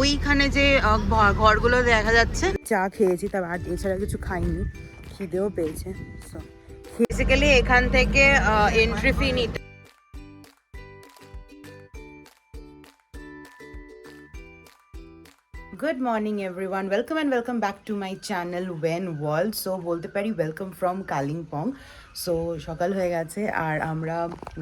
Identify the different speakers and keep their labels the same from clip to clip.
Speaker 1: ওইখানে যে ঘরগুলো দেখা যাচ্ছে, চা খেয়েছি, তবে আর এছাড়া কিছু খাইনি, খিদেও পেয়েছে। সো বেসিক্যালি এখান থেকে এন্ট্রি ফি নিতে। Good morning everyone, welcome back to my channel Wayne world. So বলতে পারি ওয়েলকাম ফ্রম কালিম্পং। সো সকাল হয়ে গেছে আর আমরা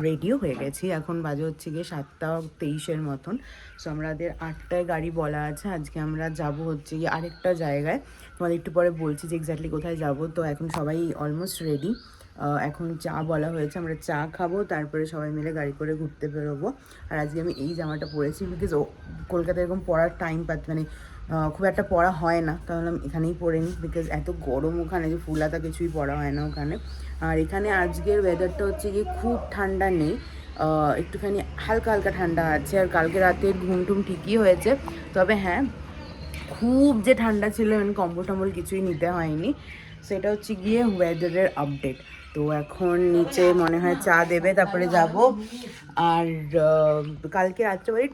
Speaker 1: রেডিও হয়ে গেছি। এখন বাজে হচ্ছে গিয়ে 7:23 মতন। সো আমাদের 8টায় গাড়ি বলা আছে। আজকে আমরা যাব হচ্ছে গিয়ে আরেকটা জায়গায়, তোমাদের একটু পরে বলছি যে এক্স্যাক্টলি কোথায় যাব। তো এখন সবাই অলমোস্ট রেডি। এখন চা বলা হয়েছে, আমরা চা খাবো, তারপরে সবাই মিলে গাড়ি করে ঘুরতে বেরোবো। আর আজকে আমি এই জামাটা পরেছি বিকজ কলকাতায় এরকম পরার টাইম পাচ্ছি, মানে খুব একটা পরা হয় না, তাহলে আমি এখানেই পরে নিই বিকজ এত গরম ওখানে যে ফুল হাতা কিছুই পরা হয় না ওখানে। আর এখানে আজকের ওয়েদারটা হচ্ছে গিয়ে খুব ঠান্ডা নেই, একটুখানি হালকা হালকা ঠান্ডা আছে। আর কালকে রাতে ঘুম টুম ঠিকই হয়েছে, তবে হ্যাঁ খুব যে ঠান্ডা ছিল, মানে কম্বল টম্বল কিছুই নিতে হয়নি। সেটা হচ্ছে গিয়ে ওয়েদারের আপডেট। তো এখন নিচে মনে হয় চা দেবে, তারপরে যাব। আর কালকে রাত্রেবেলা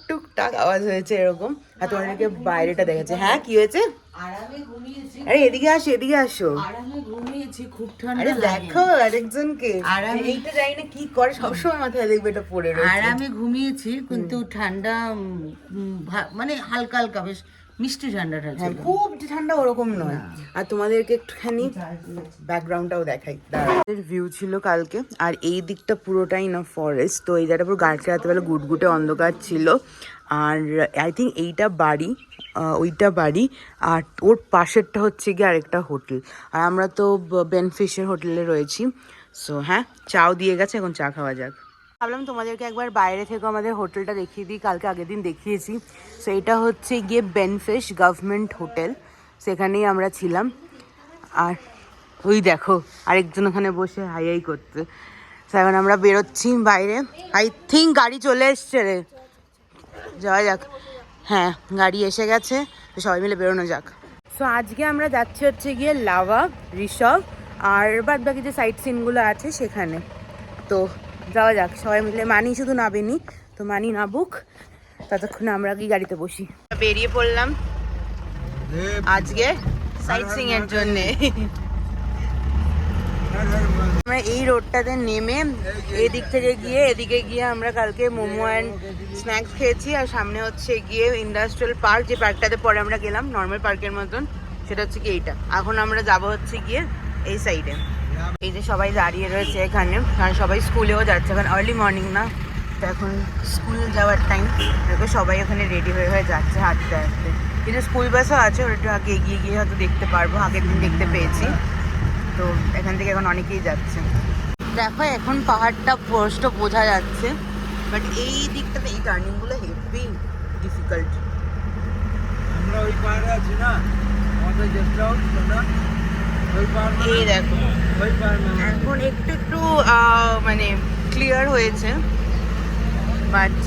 Speaker 1: টুকটাক আওয়াজ হয়েছে এরকম। আর তোমাদেরকে বাইরেটা দেখেছে। হ্যাঁ কি হয়েছে? আরে এদিকে আসো।
Speaker 2: খুব ঠান্ডা।
Speaker 1: আরে দেখো আরেকজনকে, এইটা জানি না কি করে, সবসময় মাথায় দেখবে এটা পড়ে রয়েছে।
Speaker 2: আর আমি ঘুমিয়েছি, কিন্তু ঠান্ডা মানে হালকা হালকা বেশ মিষ্টি ঠান্ডাটা ছিল।
Speaker 1: খুব যে ঠান্ডা ওরকম নয়। আর তোমাদেরকে একটুখানি ব্যাকগ্রাউন্ডটাও দেখাই। ভিউ ছিল কালকে, আর এই দিকটা পুরোটাই না ফরেস্ট। তো এই জায়গাটা পুরো কালকে রাতেবেলা গুটগুটে অন্ধকার ছিল। আর আই থিঙ্ক এইটা বাড়ি, ওইটা বাড়ি, আর ওর পাশেরটা হচ্ছে গিয়ে আরেকটা হোটেল। আর আমরা তো বেনফিশের হোটেলে রয়েছি। সো হ্যাঁ, চাও দিয়ে গেছে, এখন চা খাওয়া যাক। ভাবলাম তোমাদেরকে একবার বাইরে থেকে আমাদের হোটেলটা দেখিয়ে দিই, কালকে আগের দিন দেখিয়েছি। সো এটা হচ্ছে গিয়ে বেনফিশ গভর্নমেন্ট হোটেল, সেখানেই আমরা ছিলাম। আর ওই দেখো আরেকজন ওখানে বসে হাই করতে। সো এখন আমরা বেরোচ্ছি বাইরে। আই থিঙ্ক গাড়ি চলে এসছে রে, যাওয়া যাক। হ্যাঁ গাড়ি এসে গেছে, তো সবাই মিলে বেরোনো যাক। সো আজকে আমরা যাচ্ছি হচ্ছে গিয়ে লাভা, ঋষভ আর বাদ বাকি যে সাইট সিনগুলো আছে সেখানে। তো যাওয়া যাক সবাই মিলে। মানি শুধু নাবেনি, তো মানি নাবুক, ততক্ষণে আমরা কি গাড়িতে বসি। বেরিয়ে পড়লাম আজকে সাইট সিং এর জন্যে। আমরা এই রোডটাতে নেমে এদিক থেকে গিয়ে এদিকে গিয়ে আমরা কালকে মোমো অ্যান্ড স্ন্যাক্স খেয়েছি। আর সামনে হচ্ছে গিয়ে ইন্ডাস্ট্রিয়াল পার্ক, যে পার্কটাতে পরে আমরা গেলাম নর্মাল পার্কের মতন, সেটা হচ্ছে কি এইটা। এখন আমরা যাব হচ্ছে গিয়ে এই সাইডে। এই যে সবাই দাঁড়িয়ে রয়েছে এখানে, কারণ সবাই স্কুলেও যাচ্ছে, কারণ আর্লি মর্নিং না, তো এখন স্কুল যাওয়ার টাইম। সবাই ওখানে রেডি হয়ে যাচ্ছে হাঁটতে হাঁটতে। কিন্তু স্কুল বাসও আছে, ওটা একটু আগে এগিয়ে গিয়ে হয়তো দেখতে পারবো, আগের দিন দেখতে পেয়েছি। তো এখান থেকে এখন অনেকেই যাচ্ছে। দেখো এখন পাহাড়টা স্পষ্ট বোঝা যাচ্ছে, বাট এই দিকটাতে এই টার্নিংগুলো হেভি ডিফিকাল্ট।
Speaker 3: আমরা ওই পাহাড়ে আছি না, আমাদের গেস্ট হাউস না, ওই পাহাড়
Speaker 1: এই দেখো
Speaker 3: ওই পাহাড়
Speaker 1: এখন একটু মানে ক্লিয়ার হয়েছে, বাট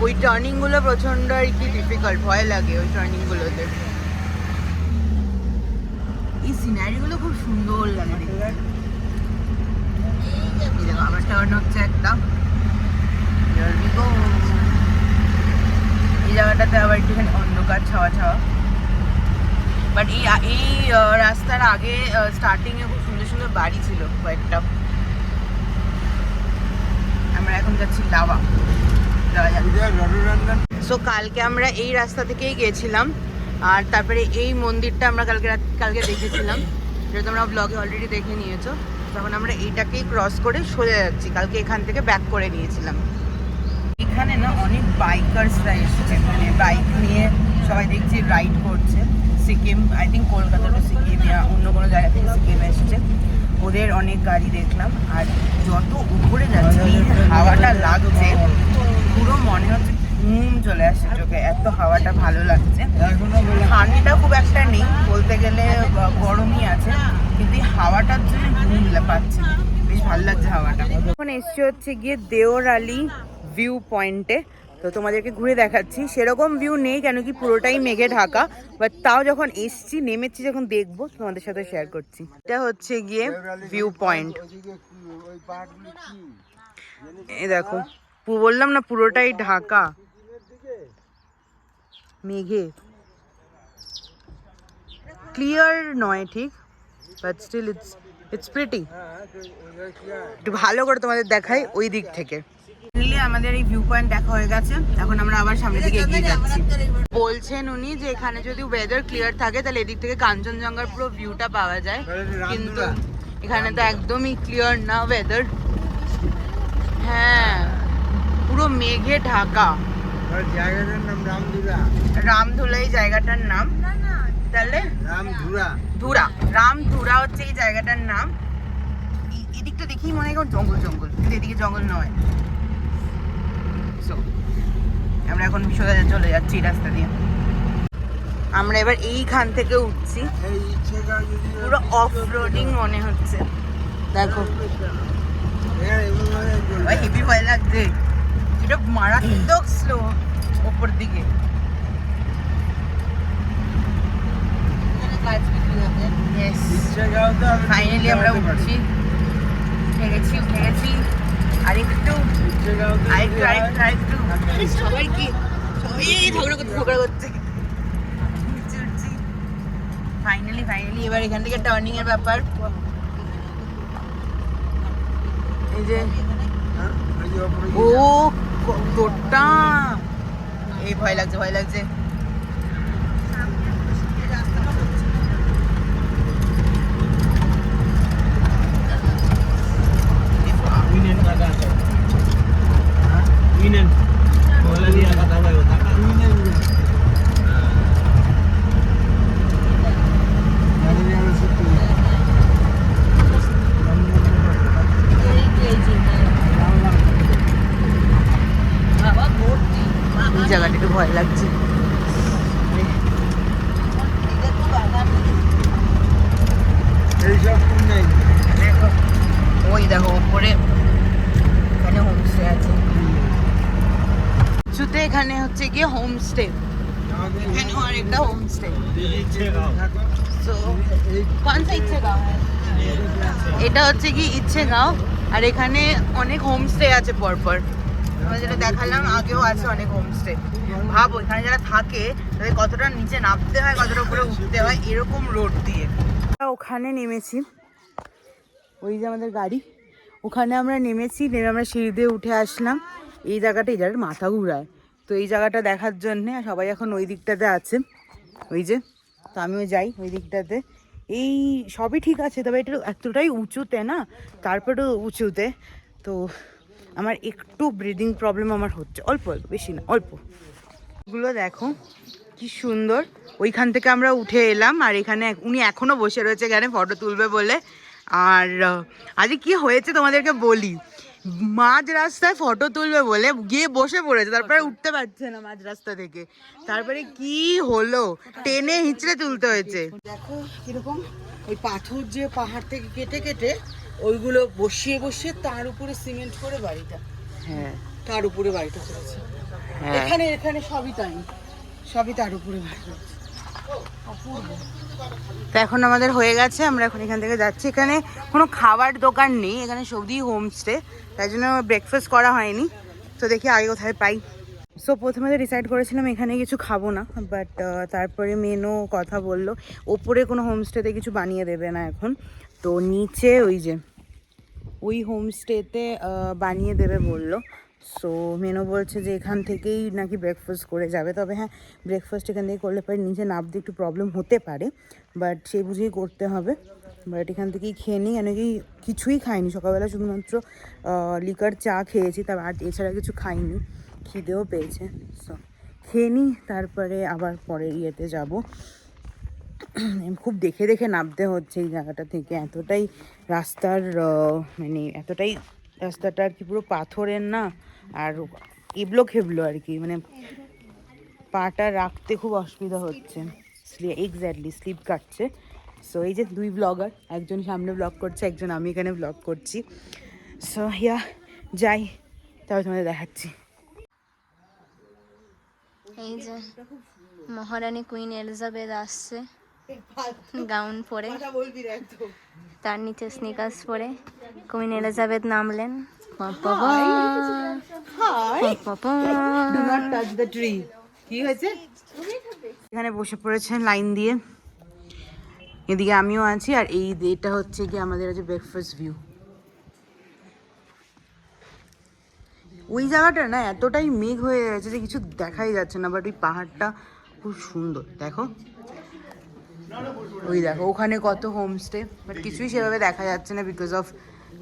Speaker 1: ওই টার্নিংগুলো প্রচণ্ড আর কি ডিফিকাল্ট, ভয় লাগে ওই টার্নিংগুলোতে। এই সিনারিগুলো খুব সুন্দর লাগে দেখতে। আবার টার্ন হচ্ছে একটা, এই জায়গাটাতে আবার একটুখানি অন্ধকার ছাওয়া ছাওয়া। বাট এই রাস্তার আগে স্টার্টিংয়ে খুব সুন্দর সুন্দর বাড়ি ছিল কয়েকটা। আমরা এখন যাচ্ছি লাভা। সো কালকে আমরা এই রাস্তা থেকেই গেছিলাম, আর তারপরে এই মন্দিরটা আমরা কালকে দেখেছিলাম, যেটা তোমরা ব্লগে অলরেডি দেখে নিয়েছো। তখন আমরা এইটাকেই ক্রস করে সোজা যাচ্ছি, কালকে এখান থেকে ব্যাক করে নিয়েছিলাম। এখানে না অনেক বাইকার্সরা এসছে, মানে বাইক নিয়ে সবাই দেখছি রাইড করছে। Sikkim, I think Kolkata to Sikkim ইয়া অন্য কোনো জায়গা থেকে সিকিম এসছে, ওদের অনেক গাড়ি দেখলাম। আর যত উপরে যাচ্ছে এই হাওয়াটা লাগছে, পুরো মনে হচ্ছে ঘুম চলে আসছে চোখে, এত হাওয়াটা ভালো লাগছে। ঠান্ডা খুব একটা নেই বলতে গেলে, গরমই আছে, কিন্তু এই হাওয়াটার জন্য ঘুম পাচ্ছে, বেশ ভালো লাগছে হাওয়াটা। এখন এসছে হচ্ছে গিয়ে দেওরালি ভিউ পয়েন্টে, তো তোমাদেরকে ঘুরে দেখাচ্ছি। সেরকম ভিউ নেই, কেন কি পুরোটাই মেঘে ঢাকা, বাট তাও যখন এসছি নেমেছি যখন দেখবো তোমাদের সাথে শেয়ার করছি। এটা হচ্ছে গিয়ে ভিউ পয়েন্ট। এই দেখো বললাম না পুরোটাই ঢাকা। মেঘে ক্লিয়ার নয় ঠিক, বাট স্টিল ইটস প্রিটি। একটু ভালো করে তোমাদের দেখাই ওই দিক থেকে। আমাদের এই ভিউ পয়েন্ট দেখা হয়ে গেছে, এখন আমরা আবার সামনের দিকে এগিয়ে যাচ্ছি। বলছেন উনি যে এখানে যদি ওয়েদার ক্লিয়ার থাকে তাহলে এদিক থেকে কাঞ্চনজঙ্ঘার পুরো ভিউটা পাওয়া যায়, কিন্তু এখানে তো একদমই ক্লিয়ার না ওয়েদার। হ্যাঁ, পুরো মেঘে ঢাকা।
Speaker 3: জায়গাটার নাম রামধুরা।
Speaker 1: রামধুলা এই জায়গাটার নাম, তাহলে ধুরা, রামধুরা হচ্ছে এই জায়গাটার নাম। এদিকটা দেখি মনে হয় জঙ্গল জঙ্গল, কিন্তু এদিকে জঙ্গল নয়। আমরা এখন সোজা চলে যাচ্ছি রাস্তা দিয়ে। আমরা এবার এইখান থেকে উঠছি, পুরো অফ রোডিং মনে হচ্ছে। দেখো হেভি ভয় লাগছে, এটা মারাত্মক স্লো ওপর দিকে। ফাইনালি আমরা উঠছি, উঠে গেছি। আরেকটু সবাই কি ঝগড়া করছে। ফাইনালি এবার এখান থেকে টার্নিং এর ব্যাপার। এই যে ও কতটা, এই ভয় লাগছে। জায়গাটা একটু ভয় লাগছে। ওই দেখো ওপরে এখানে হোমস্টে আছে। কিছুতে এখানে হচ্ছে গিয়ে হোমস্টে, এখানে আরেকটা হোমস্টে। এটা হচ্ছে কি ইচ্ছেগাঁও, আর এখানে অনেক হোমস্টে আছে পরপর। আমরা যেটা দেখালাম আগেও আছে অনেক হোমস্টে। ভাবো এখানে যারা থাকে তাদের কতটা নিচে নামতে হয়, কতটা উপরে উঠতে হয় এরকম রোড দিয়ে। ওখানে নেমেছি, ওই যে আমাদের গাড়ি, ওখানে আমরা নেমেছি, নেমে আমরা সিঁড়ি দিয়ে উঠে আসলাম। এই জায়গাটা মাথা ঘুরায়, তো এই জায়গাটা দেখার জন্যে সবাই এখন ওই দিকটাতে আছে। ওই যে, তো আমিও যাই ওই দিকটাতে। এই সবই ঠিক আছে, তবে এটা এতটাই উঁচুতে না, তারপরেও উঁচুতে, তো আমার একটু ব্রিদিং প্রবলেম আমার হচ্ছে, অল্প বেশি না, অল্প। এগুলো দেখো কি সুন্দর। ওইখান থেকে আমরা উঠে এলাম, আর এখানে উনি এখনো বসে রয়েছে এখানে ফটো তুলবে বলে। আর আজকে কি হয়েছে তোমাদেরকে বলি, মাঝ রাস্তায় ফটো তুলবে বলে গিয়ে বসে পড়েছে, তারপরে উঠতে পারছে না মাঝ রাস্তা থেকে। তারপরে কি হলো, টেনে হিঁচড়ে তুলতে হয়েছে। দেখো কিরকম ওই পাথর যে পাহাড় থেকে কেটে কেটে ওইগুলো বসিয়ে তার উপরে সিমেন্ট করে বাড়িটা, হ্যাঁ তার উপরে বাড়িটা করেছে। এখানে সবই তার উপরে বাড়ি। তো এখন আমাদের হয়ে গেছে, আমরা এখন এখান থেকে যাচ্ছি। এখানে কোনো খাবার দোকান নেই, এখানে সবই হোমস্টে, তাই জন্য ব্রেকফাস্ট করা হয়নি। তো দেখি আগে কোথায় পাই। সো প্রথমে ডিসাইড করেছিলাম এখানে কিছু খাবো না, বাট তারপরে মেনও কথা বললো ওপরে কোনো হোমস্টেতে কিছু বানিয়ে দেবে না এখন, তো নিচে ওই হোমস্টেতে বানিয়ে দেবে বললো। সো মেনু বলছে যে এখান থেকেই নাকি ব্রেকফাস্ট করে যাবে, তবে হ্যাঁ ব্রেকফাস্ট এখান থেকে করলে পরে নিচে নামতে একটু প্রবলেম হতে পারে, বাট সেই বুঝেই করতে হবে। বাট এখান থেকেই খেয়ে নিই, কেন কি কিছুই খাইনি সকালবেলা, শুধুমাত্র লিকার চা খেয়েছি, তারপর আর এছাড়া কিছু খাইনি, খিদেও পেয়েছে। সো খেয়ে নিই, তারপরে আবার পরের ইয়েতে যাব। খুব দেখে নামতে হচ্ছে এই জায়গাটা থেকে, এতটাই রাস্তাটা আর কি পুরো পাথরের না, আর এবলো খেবলো আর কি, মানে পাটা রাখতে খুব অসুবিধা হচ্ছে। এক্স্যাক্টলি স্লিপ কাটছে। সো এই যে দুই ব্লগার, একজন সামনে ব্লগ করছে, একজন আমি এখানে ব্লগ করছি। সো যাই, তাহলে তোমাদের দেখাচ্ছি।
Speaker 4: এই যে মহারানী কুইন এলিজাবেথ আসছে গাউন পরে, তার নিচে স্নিকার্স পরে কুইন এলিজাবেথ নামলেন।
Speaker 1: Do not touch the tree. কি হয়েছে? এখানে বসে পড়েছেন লাইন দিয়ে, এদিকে আমিও আছি, আর এটা হচ্ছে কি আমাদের আছে ব্রেকফাস্ট ভিউ। ওই জায়গাটা না এতটাই মেঘ হয়ে গেছে যে কিছু দেখাই যাচ্ছে না, বাট ওই পাহাড়টা খুব সুন্দর। দেখো ওই দেখো ওখানে কত হোমস্টে, বাট কিছুই সেভাবে দেখা যাচ্ছে না বিকজ অফ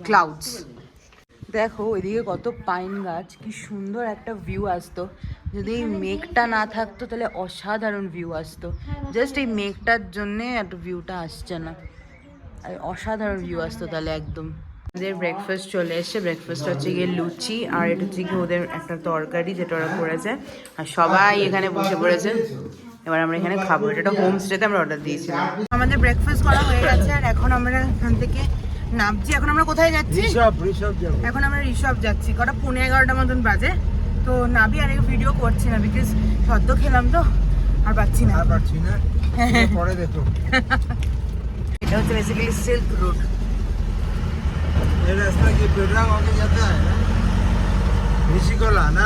Speaker 1: ক্লাউডস। দেখো ওইদিকে কত পাইন গাছ, কি সুন্দর একটা ভিউ আসতো। যদি এই মেঘটা না থাকতো তাহলে অসাধারণ ভিউ আসতো। জাস্ট এই মেঘটার জন্যে এত ভিউটা আসছে না, আর অসাধারণ ভিউ আসতো তাহলে একদম। ওদের ব্রেকফাস্ট চলে এসছে। ব্রেকফাস্ট হচ্ছে গিয়ে লুচি, আর এটা হচ্ছে গিয়ে ওদের একটা তরকারি যেটা ওরা করেছে, আর সবাই এখানে বসে পড়েছে। এবার আমরা এখানে খাবো। এটা হোমস্টেতে আমরা অর্ডার দিয়েছিলাম। আমাদের ব্রেকফাস্ট করা হয়ে গেছে, আর এখন আমরা এখান থেকে নামছি। এখন আমরা কোথায় যাচ্ছি? এখন আমরা ঋষভ যাচ্ছি। কটা 11:30 মতন বাজে। তো নাবি আর ভিডিও করছি না বিকজ সদ্য খেলাম তো, আর পাচ্ছি না।
Speaker 3: পরে দেখো।
Speaker 1: এটা হচ্ছে বেসিক্যালি সিল্ক রোড।
Speaker 3: ये रास्ता की पेड़रा होके जाता है ना, ऋषिकोला ना,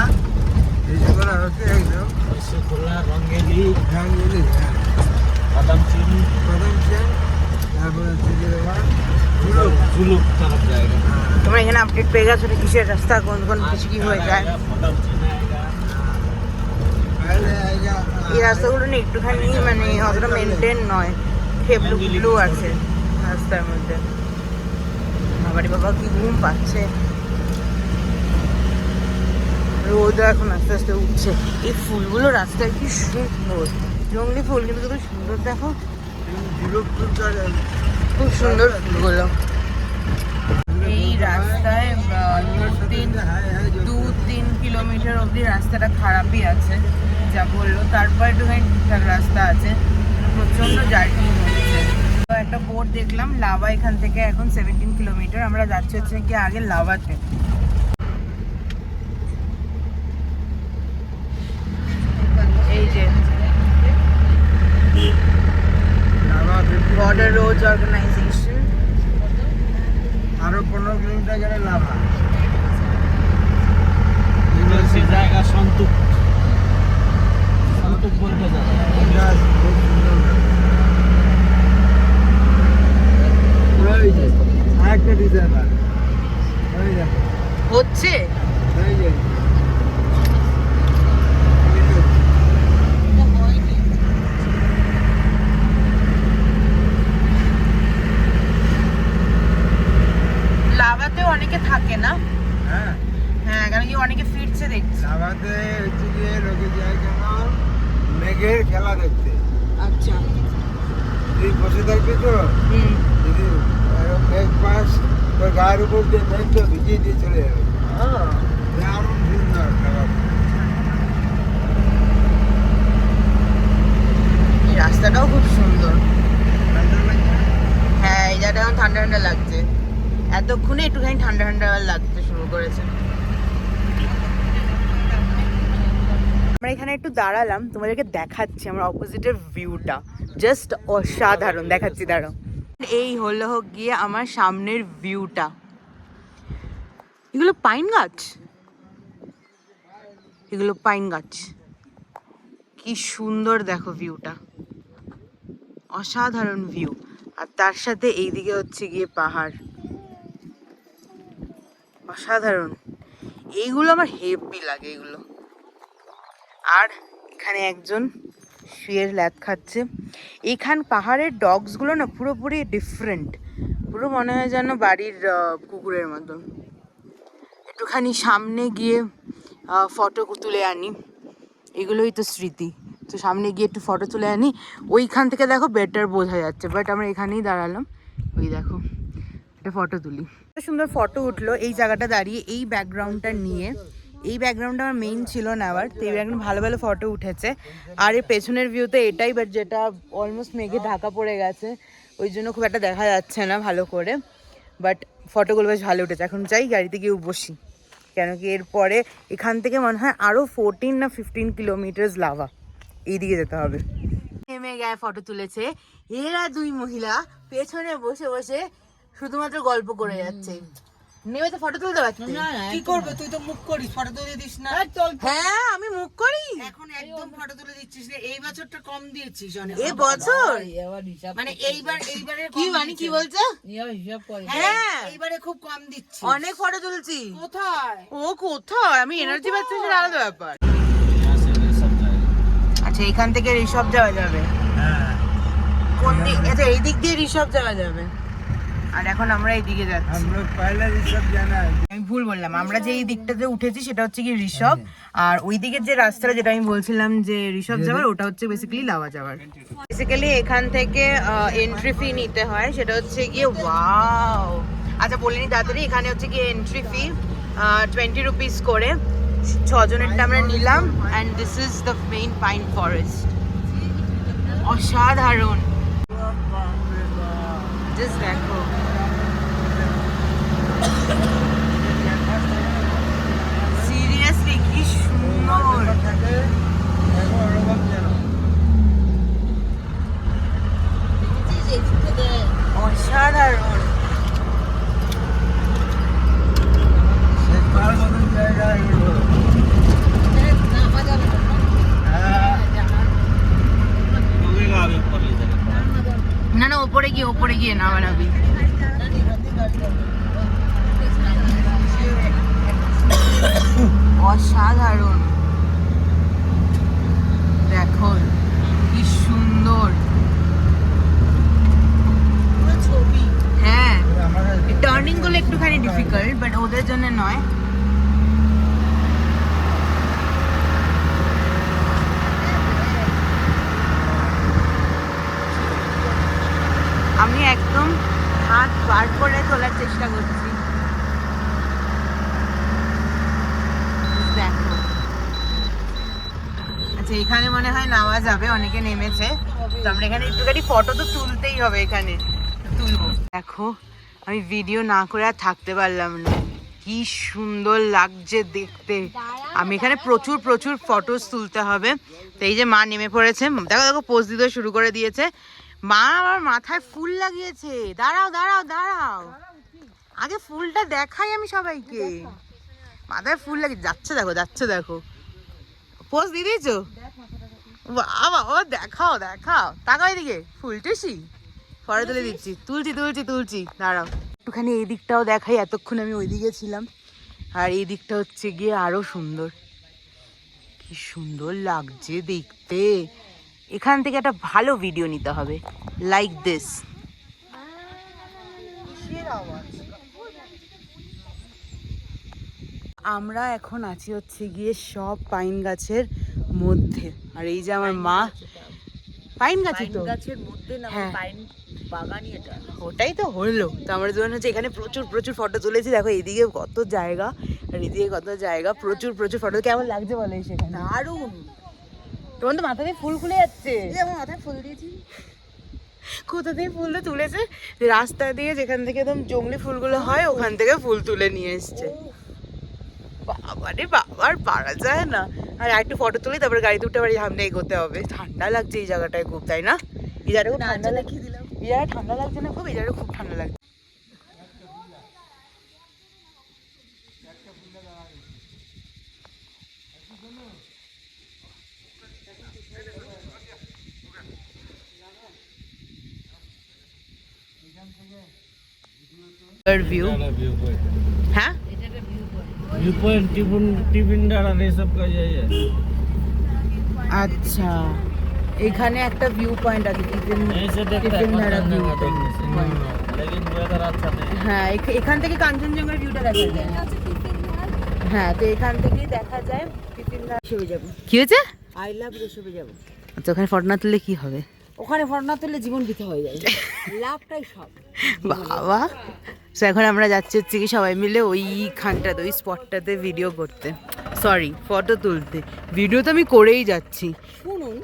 Speaker 3: ऋषिकोला होते हैं एकदम ऋषिकोला रंगेली कदम चीन তারপরে ঝুলুক तरफ जाएगा।
Speaker 1: তোমরা এখানে আপডেট পেয়ে গেছো কিসের রাস্তা, কোন কোন কিছু কি হয়ে যায়। এই রাস্তাগুলো না একটুখানি মানে অতটা মেনটেন নয়, খেবলু খেবলু আছে রাস্তার মধ্যে। বাবারে বাবা কি ঘুম পাচ্ছে। রোদ এখন আস্তে আস্তে উঠছে। এই ফুলগুলো রাস্তায় কি সুন্দর, জঙ্গলি ফুল কিন্তু কত সুন্দর। দেখো খুব সুন্দর ফুলগুলো। এই রাস্তায় 2-3 কিলোমিটার অবধি রাস্তাটা খারাপই আছে যা বললো, তারপর একটুখানি ঠিকঠাক রাস্তা আছে। প্রচন্ড জার্কিং হচ্ছে। একটা বোর্ড দেখলাম লাভা, এখান থেকে এখন 17 কিলোমিটার। আমরা যাচ্ছি হচ্ছে কি আগে লাভাতে। এই যে বর্ডার রোডস অর্গানাইজেশন।
Speaker 3: আরো 15 কিলোমিটার গেলে লাভা।
Speaker 5: জায়গা সন্তুক বলতে
Speaker 3: আরেকটা ডিজাইন
Speaker 1: হচ্ছে লাভাতে অনেকে থাকে না?
Speaker 3: হ্যাঁ
Speaker 1: হ্যাঁ, কারণ কি অনেকে ফিরছে দেখছি।
Speaker 3: লাভাতে হচ্ছে গিয়ে লোকে যায় কেন মেঘের খেলা দেখতে।
Speaker 1: আচ্ছা।
Speaker 3: তুই বসে থাকবি তো, যদি মেঘ পাস তোর গায়ের উপর দিয়ে মেঘ তো ভিজিয়ে দিয়ে চলে যাবে। দারুণ সুন্দর খেলা।
Speaker 1: এই রাস্তাটাও খুব সুন্দর। হ্যাঁ, এই জায়গাটা এখন ঠান্ডা ঠান্ডা লাগছে। এতক্ষণে একটুখানি ঠান্ডা ঠান্ডা লাগতে শুরু করেছে। আমরা এখানে একটু দাঁড়ালাম, তোমাদেরকে দেখাচ্ছি আমার অপোজিটের ভিউটা। জাস্ট অসাধারণ, দেখাচ্ছি দাঁড়াও। এই হলো গিয়ে আমার সামনের ভিউটা। এগুলো পাইন গাছ, এগুলো পাইন গাছ। কি সুন্দর দেখো ভিউটা, অসাধারণ ভিউ। আর তার সাথে এইদিকে হচ্ছে গিয়ে পাহাড়, অসাধারণ। এইগুলো আমার হেভি লাগে এগুলো। আর এখানে একজন শুয়ে ল্যাদ খাচ্ছে। এখান পাহাড়ের ডগসগুলো না পুরোপুরি ডিফারেন্ট, পুরো মনে হয় যেন বাড়ির কুকুরের মতন। একটুখানি সামনে গিয়ে ফটো তুলে আনি, এগুলোই তো স্মৃতি। তো সামনে গিয়ে একটু ফটো তুলে আনি। ওইখান থেকে দেখো বেটার বোঝা যাচ্ছে, বাট আমরা এখানেই দাঁড়ালাম। ওই দেখো একটা ফটো তুলি। সুন্দর ফটো উঠলো এই জায়গাটা দাঁড়িয়ে, এই ব্যাকগ্রাউন্ডটা নিয়ে। এই ব্যাকগ্রাউন্ডটা আমার মেইন ছিল না আবার, তো এই ব্যাকগ্রাউন্ড ভালো ভালো ফটো উঠেছে। আর এই পেছনের ভিউতে এটাই, বাট যেটা অলমোস্ট মেঘে ঢাকা পড়ে গেছে, ওই জন্য খুব একটা দেখা যাচ্ছে না ভালো করে। বাট ফটোগুলো বেশ ভালো উঠেছে। এখন চাই গাড়িতে গিয়ে বসি, কেন কি এরপরে এখান থেকে মনে হয় আরও 14 না 15 কিলোমিটার লাভা এইদিকে যেতে হবে। নেমে গায়ে ফটো তুলেছে এরা দুই মহিলা, পেছনে বসে বসে শুধুমাত্র গল্প করে যাচ্ছে। নেমে তো ফটো তুলতে পারছি।
Speaker 2: কি করবে তুই তো মুখ করিস, ফটো তুলে দিস না।
Speaker 1: হ্যাঁ আমি মুখ করি
Speaker 2: এখন একদম ফটো তুলে দিচ্ছিস না, এই বছরটা কম দিয়েছিস অনেক।
Speaker 1: এই বছর
Speaker 2: মানে এইবারে
Speaker 1: কি মানে কি বলছো?
Speaker 2: হ্যাঁ এইবারে খুব কম দিচ্ছি।
Speaker 1: অনেক ফটো তুলছি।
Speaker 2: কোথায়?
Speaker 1: ও কোথায়? আমি এনার্জি পাচ্ছি, সেটা আলাদা ব্যাপার।
Speaker 5: यहाँ से ये सब जाएगा।
Speaker 1: আচ্ছা এখান থেকে ঋষভ যাওয়া যাবে।
Speaker 5: हाँ।
Speaker 1: কোন দিক? আচ্ছা এই দিক দিয়ে ঋষভ যাওয়া যাবে। আর এখন আমরা এই দিকে যাচ্ছি।
Speaker 3: हम लोग पहले ये सब जाना है।
Speaker 1: আমি ভুল বললাম, আমরা যে এই দিকটাতে উঠেছি সেটা হচ্ছে কি ঋষভ, আর ওই দিকের যে রাস্তাটা যেটা আমি বলছিলাম যে ঋষভ যাওয়ার, ওটা হচ্ছে বেসিক্যালি লাভা যাওয়ার। বেসিক্যালি এখান থেকে এন্ট্রি ফি নিতে হয়, সেটা হচ্ছে গিয়ে ওয়াও। আচ্ছা বলিনি তাড়াতাড়ি, এখানে হচ্ছে গিয়ে এন্ট্রি ফি 20 রুপিস করে। 6 জনেরটা আমরা নিলাম। And this is the main pine forest. অসাধারণ, জাস্ট দেখো। সিরিয়াসলি কি সুন্দর। অসাধারণ।
Speaker 5: डूबेगा अभी ऊपर ले जाएगा।
Speaker 1: না না, ওপরে গিয়ে না বানাবি। অসাধারণ, দেখো কি সুন্দর।
Speaker 2: ছবি
Speaker 1: হ্যাঁ, টার্নিং গুলো একটুখানি ডিফিকাল্ট, বাট ওদের জন্য নয়। আমি একদম হাত বার করে তোলার চেষ্টা করছি। দেখো, আচ্ছা এখানে মনে হয় নামা যাবে, অনেকে নেমেছে, তো আমরা এখানে একটুখানি ফটো তো তুলতেই হবে, এখানে তুলবো। দেখো আমি ভিডিও না করে আর থাকতে পারলাম না, কি সুন্দর লাগছে দেখতে। আমি এখানে প্রচুর প্রচুর ফটোস তুলতে হবে। তো এই যে মা নেমে পড়েছে, দেখো দেখো পোজ দিতে শুরু করে দিয়েছে। মা আমার মাথায় ফুল লাগিয়েছে। দাঁড়াও দাঁড়াও দাঁড়াও, আগে ফুলটা দেখাই আমি সবাইকে। মাথায় ফুল লাগিয়ে যাচ্ছে, দেখো যাচ্ছে, দেখো পোজ দিয়ে দিয়েছো। বাবা, ও দেখাও দেখাও, তাকাও এদিকে, ফুল টুসি ফটো তুলে দিচ্ছি। তুলছি দাঁড়াও একটুখানি এই দিকটাও দেখাই। এতক্ষণ আমি ওই দিকে ছিলাম, আর এই দিকটা হচ্ছে গিয়ে আরো সুন্দর। কি সুন্দর লাগছে দেখতে। এখান থেকে একটা ভালো ভিডিও নিতে হবে, লাইক দিস। আমরা এখন আছি হচ্ছে গিয়ে সব পাইন গাছের মধ্যে, আর এই যে আমার মা পাইন গাছে তো
Speaker 2: গাছের মধ্যে না,
Speaker 1: হ্যাঁ।
Speaker 2: পাইন বাগানই এটা।
Speaker 1: ওটাই তো হলো। তো আমরা দুজন হচ্ছে এখানে প্রচুর প্রচুর ফটো তুলেছি। দেখো এইদিকে কত জায়গা আর এদিকে কত জায়গা, প্রচুর প্রচুর ফটো। কেমন লাগছে বলো এই সেখানে?
Speaker 2: দারুণ।
Speaker 1: তোমার তো মাথা দিয়ে ফুল খুলে যাচ্ছে।
Speaker 2: এই আমার মাথায় ফুল দিয়েছি।
Speaker 1: কোথা থেকে ফুলটা তুলেছে? রাস্তা দিয়ে যেখান থেকে একদম জংলি ফুলগুলো হয়, ওখান থেকে ফুল তুলে নিয়ে এসছে। বাবারে বাবার পারা যায় না। আর একটু ফটো তুলে তারপরে গাড়িতে উঠে বাড়ি সামনে এগোতে হবে। ঠান্ডা লাগছে এই জায়গাটায় খুব, তাই না? এই জায়গাটা খুব ঠান্ডা লাগছে। এই জায়গায় ঠান্ডা লাগছে না খুব? এই জায়গাটা খুব ঠান্ডা লাগছে। ভিউ,
Speaker 5: व्यू पॉइंट,
Speaker 1: হ্যাঁ
Speaker 5: व्यू पॉइंट टिफिन डाला ये सब का यही है।
Speaker 1: আচ্ছা, এখানে একটা ভিউ পয়েন্ট আছে,
Speaker 5: यहीं से देखता है कांचनजंगा देखने से, लेकिन वेदर अच्छा नहीं है।
Speaker 1: হ্যাঁ এখান থেকে কাঞ্চনজঙ্ঘার ভিউটা দেখা যায়। হ্যাঁ, তো এখান থেকেই দেখা যায়। ঋষভে যাবো। কি হয়েছে?
Speaker 2: আই লাভ ঋষভে যাবো।
Speaker 1: আচ্ছা, ওখানে ফটো না তুললে কি হবে?
Speaker 2: ওখানে ফটো না তুললে জীবন বৃথা হয়ে যায়। লাভটাই সব।
Speaker 1: বাবা, তো এখন আমরা যাচ্ছি হচ্ছে কি সবাই মিলে ওইখানটাতে, ওই স্পটটাতে ভিডিও করতে, সরি ফটো তুলতে। ভিডিও তো আমি করেই যাচ্ছি।
Speaker 2: শুনুন,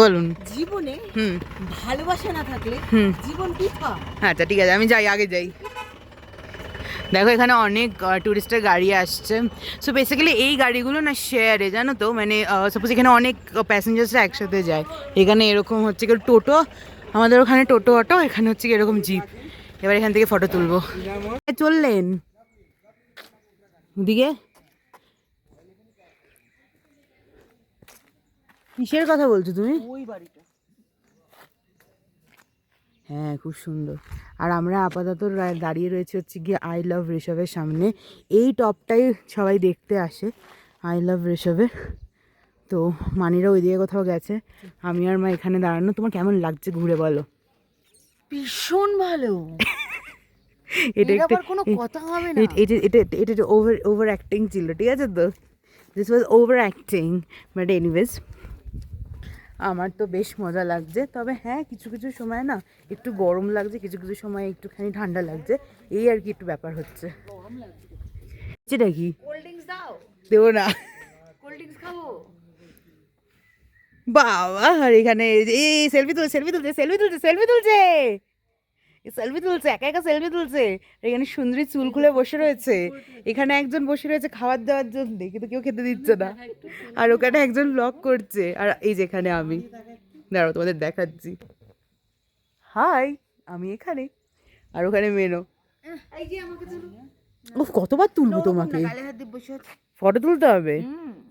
Speaker 1: বলুন।
Speaker 2: জীবনে
Speaker 1: হুম
Speaker 2: ভালোবাসা না থাকলে
Speaker 1: হুম
Speaker 2: জীবন বৃথা।
Speaker 1: আচ্ছা ঠিক আছে, আমি যাই, আগে যাই। দেখো এখানে অনেক টুরিস্টের গাড়ি আসছে। সো বেসিক্যালি এই গাড়িগুলো না শেয়ারে, জানো তো, মানে সাপোজ এখানে অনেক প্যাসেঞ্জার্সরা একসাথে যায়। এখানে এরকম হচ্ছে কি টোটো, আমাদের ওখানে টোটো অটো, এখানে হচ্ছে কি এরকম জিপ। এবার এখান থেকে ফটো তুলবো। চললেন ওদিকে কিসের কথা বলছো তুমি?
Speaker 2: ওই বাড়িটা
Speaker 1: হ্যাঁ খুব সুন্দর। আর আমরা আপাতত দাঁড়িয়ে রয়েছে হচ্ছে গিয়ে আই লাভ ঋষভের সামনে। এই টপটাই সবাই দেখতে আসে আই লাভ ঋষভের। তো মানিরা ওইদিকে কোথাও গেছে, আমি আর মা এখানে দাঁড়ানো। তোমার কেমন লাগছে ঘুরে বলো?
Speaker 2: ভীষণ ভালো।
Speaker 1: এটা
Speaker 2: এর
Speaker 1: একটা
Speaker 2: আবার কোনো কথা হবে না।
Speaker 1: এটা ওভার অ্যাক্টিং ছিল, ঠিক আছে তো? This was over acting, but anyways আমার তো বেশ মজা লাগছে। তবে হ্যাঁ কিছু কিছু সময় না একটু গরম লাগছে, কিছু কিছু সময় একটুখানি ঠান্ডা লাগছে, এই আর কি একটু ব্যাপার হচ্ছে। সেটা কি
Speaker 2: কোল্ড ড্রিঙ্কস দাও,
Speaker 1: দেবো না
Speaker 2: কোল্ড ড্রিঙ্কস খাবো।
Speaker 1: বাবা, আর এখানে এই সেলফি তুলছে সেলফি তুলছে সেলফি তুলছে সেলফি তুলছে সেলফি তুলছে, একা একা সেলফি তুলছে। এখানে সুন্দরী চুল খুলে বসে রয়েছে, এখানে একজন বসে রয়েছে খাবার দেওয়ার জন্য, কিন্তু কেউ খেতে দিচ্ছে না। আর ওখানে একজন ব্লগ করছে, আর এই যেখানে আমি দাঁড়াও তোমাদের দেখাচ্ছি। হাই, আমি এখানে, আর ওখানে মেনো। ও কতবার তুলবো তোমাকে?
Speaker 2: গালে হাত দিয়ে বসে আছে।
Speaker 1: ফটো তুলতে হবে?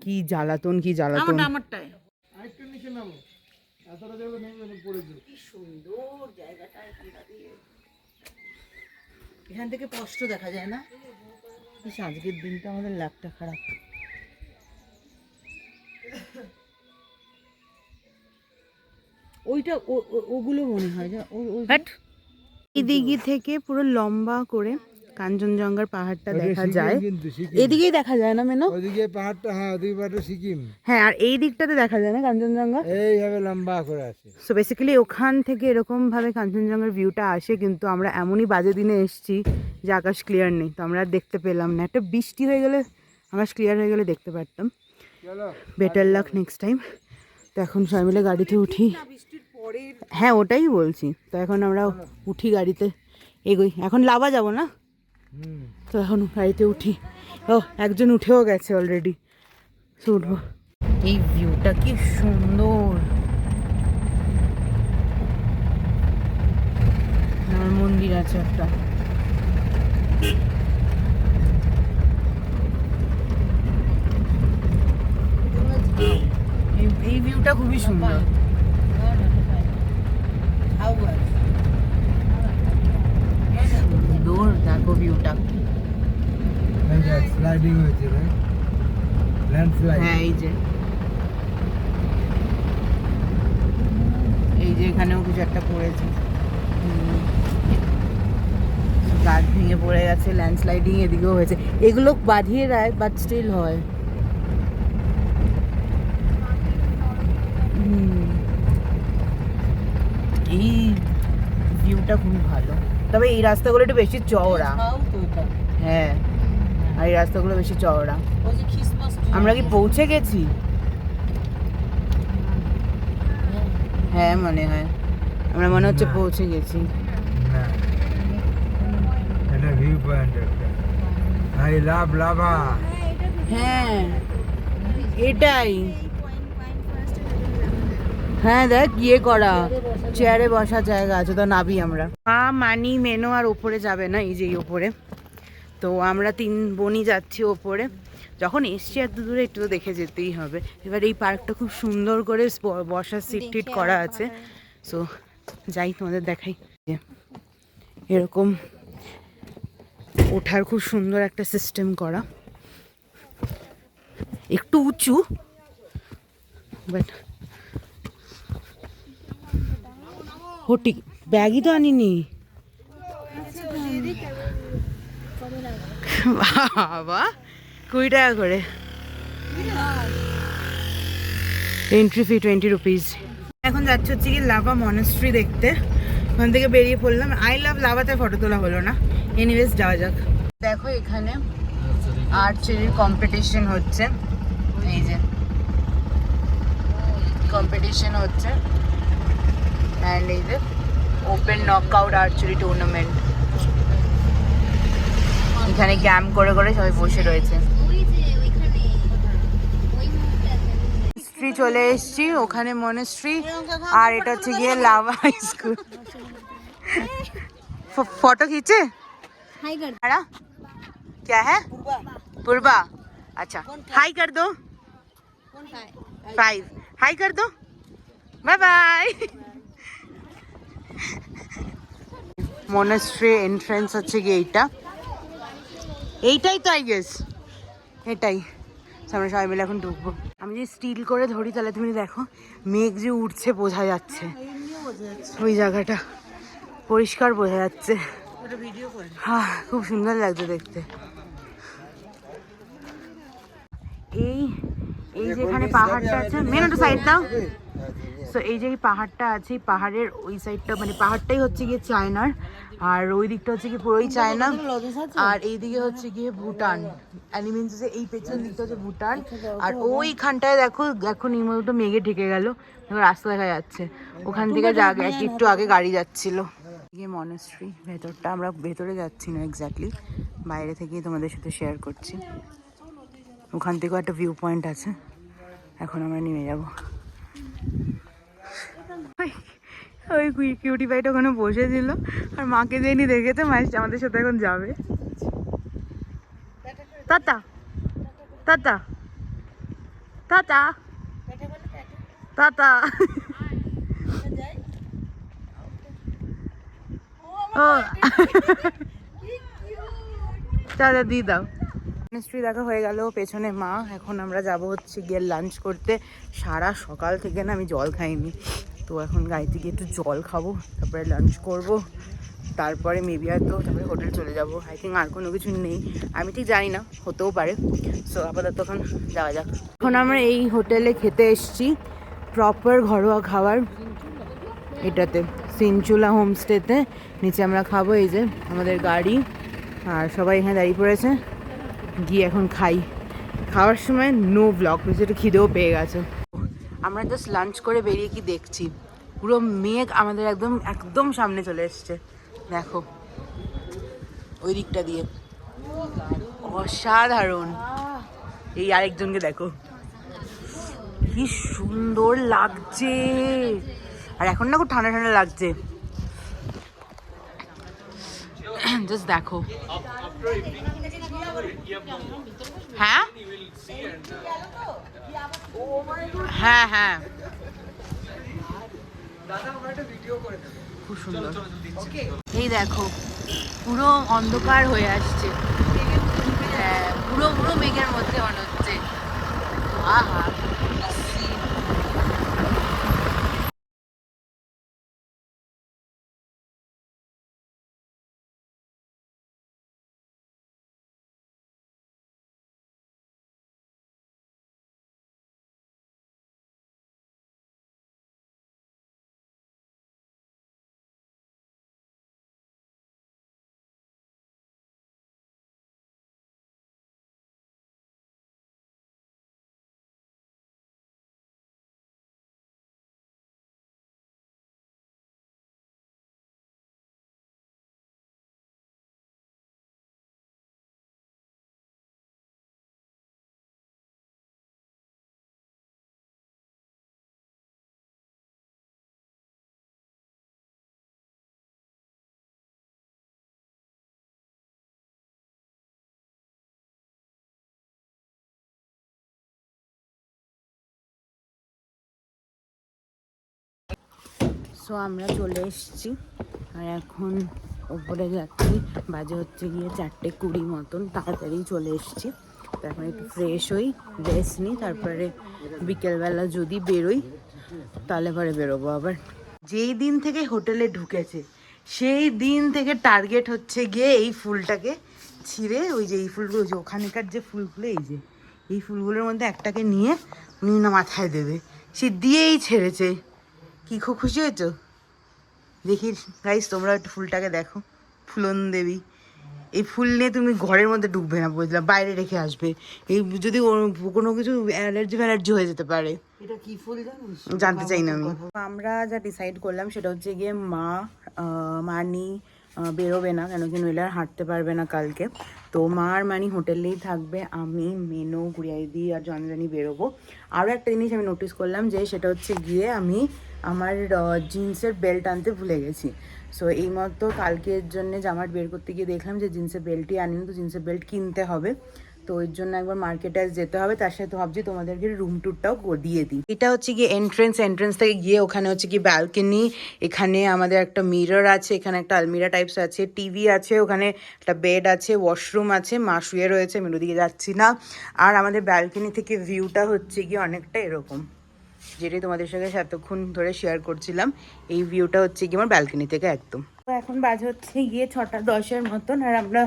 Speaker 1: কি জ্বালাতন, কি জ্বালাতন।
Speaker 2: আমারটাই এখান থেকে স্পষ্ট দেখা যায় না। ইস, আজকের দিনটা আমাদের লাকটা খারাপ। ওইটা ওগুলো মনে হয় যে
Speaker 1: এই দিঘি থেকে পুরো লম্বা করে কাঞ্চনজঙ্ঘার পাহাড়টা
Speaker 3: ওটা
Speaker 1: দেখা
Speaker 3: সিকিম
Speaker 1: যায়।
Speaker 3: কিন্তু, সিকিম।
Speaker 1: এদিকেই দেখা যায় না মেনো?
Speaker 3: ওদিকে পাহাড়টা, হ্যাঁ ওদিকে পাহাড়টা সিকিম।
Speaker 1: হ্যাঁ, আর এই দিকটাতে দেখা যায় না কাঞ্চনজঙ্ঘা।
Speaker 3: এইভাবে লম্বা করে আছে।
Speaker 1: সো বেসিক্যালি ওখান থেকে এরকম ভাবে কাঞ্চনজঙ্ঘার ভিউটা আসে, কিন্তু আমরা এমনই বাজে দিনে এসেছি যে আকাশ ক্লিয়ার নেই, তো আমরা আর দেখতে পেলাম না। একটা বৃষ্টি হয়ে গেলে, আকাশ ক্লিয়ার হয়ে গেলে দেখতে পারতাম। Better luck next time. তো এখন সবাই মিলে গাড়িতে উঠি। হ্যাঁ ওটাই বলছি। তো এখন আমরা উঠি গাড়িতে, এগোই। এখন লাভা যাব না, তো এখন গাড়িতে উঠি। ও একজন উঠেও গেছে অলরেডি, তো উঠবো। এই ভিউটা কি সুন্দর। আমার মন্দির আছে একটা। এই ভিউটা খুবই সুন্দর। সুন্দর, দেখো ভিউটা।
Speaker 3: স্লাইডিং হয়েছে, ল্যান্ডস্লাইড।
Speaker 1: হ্যাঁ এই যে এখানেও কিছু একটা পড়েছে, গাছ ভেঙে পড়ে গেছে, ল্যান্ডস্লাইডিং এদিকেও হয়েছে। এগুলো বাঁধিয়ে দেয়, বাট স্টিল হয়। এই ভিউটা খুবই ভালো। তবে এই রাস্তাগুলো একটু বেশি চওড়া। হ্যাঁ, আর এই রাস্তাগুলো বেশি চওড়া। আমরা কি পৌঁছে গেছি? হ্যাঁ মনে হয়, আমরা মনে হচ্ছে পৌঁছে গেছি।
Speaker 3: না, এটা ভিউ পয়েন্ট একটা। I love lava.
Speaker 1: হ্যাঁ এটাই। হ্যাঁ দেখ ইয়ে করা, চেয়ারে বসার জায়গা আছে, তো নাবি আমরা। মা, মানি, মেনো আর ওপরে যাবে না, এই যে ওপরে। তো আমরা 3 বোনই যাচ্ছি ওপরে। যখন এসছি এত দূরে একটু তো দেখে যেতেই হবে। এবার এই পার্কটা খুব সুন্দর করে বসার সিট টিট করা আছে। সো যাই তোমাদের দেখাই। এরকম ওঠার খুব সুন্দর একটা সিস্টেম করা, একটু উঁচু, বাট হোটি ব্যাগই তো আনিনি। বাবা 20 টাকা করে এন্ট্রি ফি, 20 রুপিস। এখন যাচ্ছে হচ্ছে কি লাভা মনেস্ট্রি দেখতে। ওখান থেকে বেরিয়ে পড়লাম। আই লাভ লাভাতে ফটো তোলা হলো না, এনিওয়েজ যাওয়া যাক। দেখো এখানে আর্চারির কম্পিটিশন হচ্ছে, এই যে কম্পিটিশন হচ্ছে, অ্যান্ড এই যে ওপেন নকআউট আর্চারি টুর্নামেন্ট। এখানে ক্যাম্প করে করে সবাই বসে রয়েছে। মনেস্ট্রি চলে এসেছি, ওখানে মনেস্ট্রি, আর এটা হচ্ছে গিয়ে লাভা স্কুল। ফটো खींचे? क्या है? पूर्वा अच्छा हाई कर दो 5 हाई कर दो बाय बाय মনাস্ট্রি এন্ট্রান্স হচ্ছে কি এইটাই তো আই গেস এটাই আমরা সবাই মিলে এখন ঢুকবো আমি যে স্টিল করে ধরি তাহলে তুমি দেখো মেঘ যে উঠছে বোঝা যাচ্ছে ওই জায়গাটা পরিষ্কার বোঝা যাচ্ছে হ্যাঁ খুব সুন্দর লাগছে দেখতে এই এই যেখানে পাহাড়টা আছে মেন একটু সাইড দাও সো এই যে পাহাড়টা আছে পাহাড়ের ওই সাইডটা মানে পাহাড়টাই হচ্ছে গিয়ে চায়নার আর ওই দিকটা হচ্ছে কি পুরোই চায়না আর এই দিকে হচ্ছে গিয়ে ভুটান অ্যানিমেন্স এই পেছন দিকটা হচ্ছে ভুটান আর ওইখানটায় দেখো এখন এই মতো মেঘে ঢেকে গেল রাস্তা দেখা যাচ্ছে ওখান থেকে একটু আগে গাড়ি যাচ্ছিল গিয়ে মনাস্ট্রি ভেতরটা আমরা ভেতরে যাচ্ছি না এক্স্যাক্টলি বাইরে থেকেই তোমাদের সাথে শেয়ার করছি ওখান থেকেও একটা ভিউ পয়েন্ট আছে এখন আমরা নেমে যাব ওই কিউটি পাইটা ওখানে বসেছিল আর মাকে যেনি দেখেছে মা আমাদের সাথে এখন যাবে টাটা টাটা টাটা টাটা ও টাটা দিয়ে দাও মনাস্ট্রি দেখা হয়ে গেল পেছনে মা এখন আমরা যাব হচ্ছে গিয়ে লাঞ্চ করতে সারা সকাল থেকে না আমি জল খাইনি তো এখন গাড়িতে গিয়ে একটু জল খাবো তারপরে লাঞ্চ করব তারপরে মেবি হয়তো তারপরে হোটেল চলে যাব আই থিঙ্ক আর কোনো কিছু নেই আমি ঠিক জানি না হতেও পারে সো আপাতত এখন যাওয়া যাক এখন আমরা এই হোটেলে খেতে এসেছি প্রপার ঘরোয়া খাবার এটাতে সিনচুলা হোমস্টেতে নিচে আমরা খাবো এই যে আমাদের গাড়ি আর সবাই এখানে দাঁড়িয়ে পড়েছে গিয়ে এখন খাই খাওয়ার সময় নো ব্লগ যেটা খিদেও পেয়ে গেছে আমরা জাস্ট লাঞ্চ করে বেরিয়ে কি দেখছি পুরো মেঘ আমাদের একদম একদম সামনে চলে এসছে দেখো ওই দিকটা দিয়ে অসাধারণ এই আরেকজনকে দেখো কি সুন্দর লাগছে আর এখন না খুব ঠান্ডা ঠান্ডা লাগছে জাস্ট দেখো হ্যাঁ হ্যাঁ হ্যাঁ খুব সুন্দর এই দেখো পুরো অন্ধকার হয়ে আসছে হ্যাঁ পুরো পুরো মেঘের মধ্যে মনে হচ্ছে আহা সো আমরা চলে এসেছি আর এখন ওপরে যাচ্ছি বাজে হচ্ছে গিয়ে 4:20 মতন তাড়াতাড়ি চলে এসেছি তারপরে একটু ফ্রেশ হই রেস্ট নিই তারপরে বিকেলবেলা যদি বেরোই তাহলে পরে বেরোবো আবার যেই দিন থেকে হোটেলে ঢুকেছে সেই দিন থেকে টার্গেট হচ্ছে গিয়ে এই ফুলটাকে ছিঁড়ে ওই যে এই ফুলগুলো যে ওখানকার যে ফুলগুলো এই ফুলগুলোর মধ্যে একটাকে নিয়ে উনি না মাথায় দেবে সে দিয়েই ছেড়েছে কি খুব খুশি হয়েছো দেখি গাইস তোমরা একটু ফুলটাকে দেখো ফুলন দেবী এই ফুল নিয়ে তুমি ঘরের মধ্যে ঢুকবে না বুঝলাম বাইরে রেখে আসবে এই যদি কোনো কিছু অ্যালার্জি হয়ে যেতে পারে
Speaker 2: এটা কি ফুল জানিস
Speaker 1: জানতে চাই না আমি আমরা যা ডিসাইড করলাম সেটা হচ্ছে গিয়ে মানি বেরোবে না কেন কি নইলে আর হাঁটতে পারবে না কালকে তো মা আর মানি হোটেলেই থাকবে আমি মেনো গুড়িয়াইদি আর জনজানি বেরোবো আরও একটা জিনিস আমি নোটিস করলাম যে সেটা হচ্ছে গিয়ে আমি আমার জিন্সের বেল্ট আনতে ভুলে গেছি সো এই মতো কালকের জন্য জামার বের করতে গিয়ে দেখলাম যে জিন্সের বেল্টই আনিনি তো জিন্সের বেল্ট কিনতে হবে তো ওই জন্য একবার মার্কেটে যেতে হবে, তার সাথে ভাবছি তোমাদেরকে রুম ট্যুরটাও দিয়ে দিই। এটা হচ্ছে গিয়ে এন্ট্রেন্স থেকে গিয়ে ওখানে হচ্ছে কি ব্যালকনি, এখানে আমাদের একটা মিরর আছে, এখানে একটা আলমিরা টাইপস আছে, টিভি আছে, ওখানে একটা বেড আছে, ওয়াশরুম আছে, মা শুয়ে রয়েছে, আমি ওদিকে যাচ্ছি না। আর আমাদের ব্যালকনি থেকে ভিউটা হচ্ছে গিয়ে অনেকটা এরকম, যেটাই তোমাদের সঙ্গে এতক্ষণ ধরে শেয়ার করছিলাম। এই ভিউটা হচ্ছে গিয়ে আমার ব্যালকনি থেকে একদম। তো এখন বাজে হচ্ছে গিয়ে 6:10 মতন, আর আমরা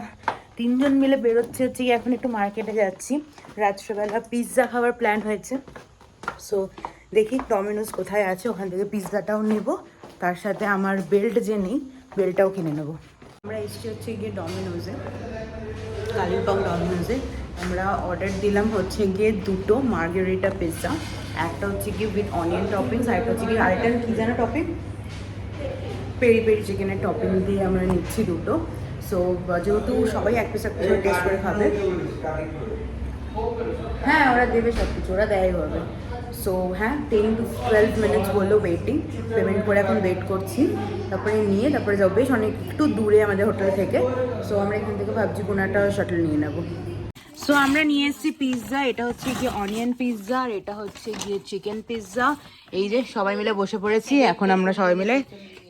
Speaker 1: 3 জন মিলে বেরোচ্ছে হচ্ছে গিয়ে এখন একটু মার্কেটে যাচ্ছি। রাত্রেবেলা পিৎজা খাওয়ার প্ল্যান হয়েছে, সো দেখি ডমিনোস কোথায় আছে, ওখান থেকে পিৎজাটাও নেব, তার সাথে আমার বেল্ট যে নেই বেল্টটাও কিনে নেবো। আমরা এসছি হচ্ছে গিয়ে ডমিনোজে, কালিম্পং ডমিনোজে। আমরা অর্ডার দিলাম হচ্ছে গিয়ে 2টো মার্গারিটা পিৎজা, একটা হচ্ছে গিয়ে উইথ অনিয়ন টপিংস, আর একটা হচ্ছে গিয়ে আরেকটা কী যেন টপিং, পেরি পেরি চিকেনের টপিং দিয়ে আমরা নিচ্ছি 2টো। সো যেহেতু সবাই এক পিস টেস্ট করে খাবে, হ্যাঁ ওরা দেবে সব কিছু, ওরা দেয় হবে। সো হ্যাঁ 10 to 12 মিনিটস বললো ওয়েটিং, পেমেন্ট করে এখন ওয়েট করছি, তারপরে নিয়ে তারপরে যাবো। বেশ অনেক একটু দূরে আমাদের হোটেল থেকে, সো আমরা এখান থেকে ভাবছি কোনো একটা শাটল নিয়ে নেবো। সো আমরা নিয়ে এসেছি পিৎজা, এটা হচ্ছে গিয়ে অনিয়ন পিৎজা, আর এটা হচ্ছে গিয়ে চিকেন পিৎজা। এই যে সবাই মিলে বসে পড়েছি, এখন আমরা সবাই মিলে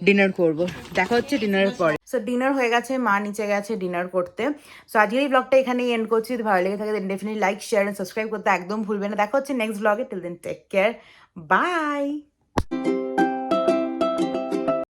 Speaker 1: ডিনার করব। দেখা হচ্ছে ডিনারের পরে। সো ডিনার হয়ে গেছে, মা নিচে গেছে ডিনার করতে। সো আজকের এই ব্লগটা এখানেই এন্ড করছি। যদি ভালো লেগে থাকে then definitely like, share and subscribe করতে একদম ভুলবেন না। দেখা হচ্ছে নেক্সট ব্লগে। Till then take care, by.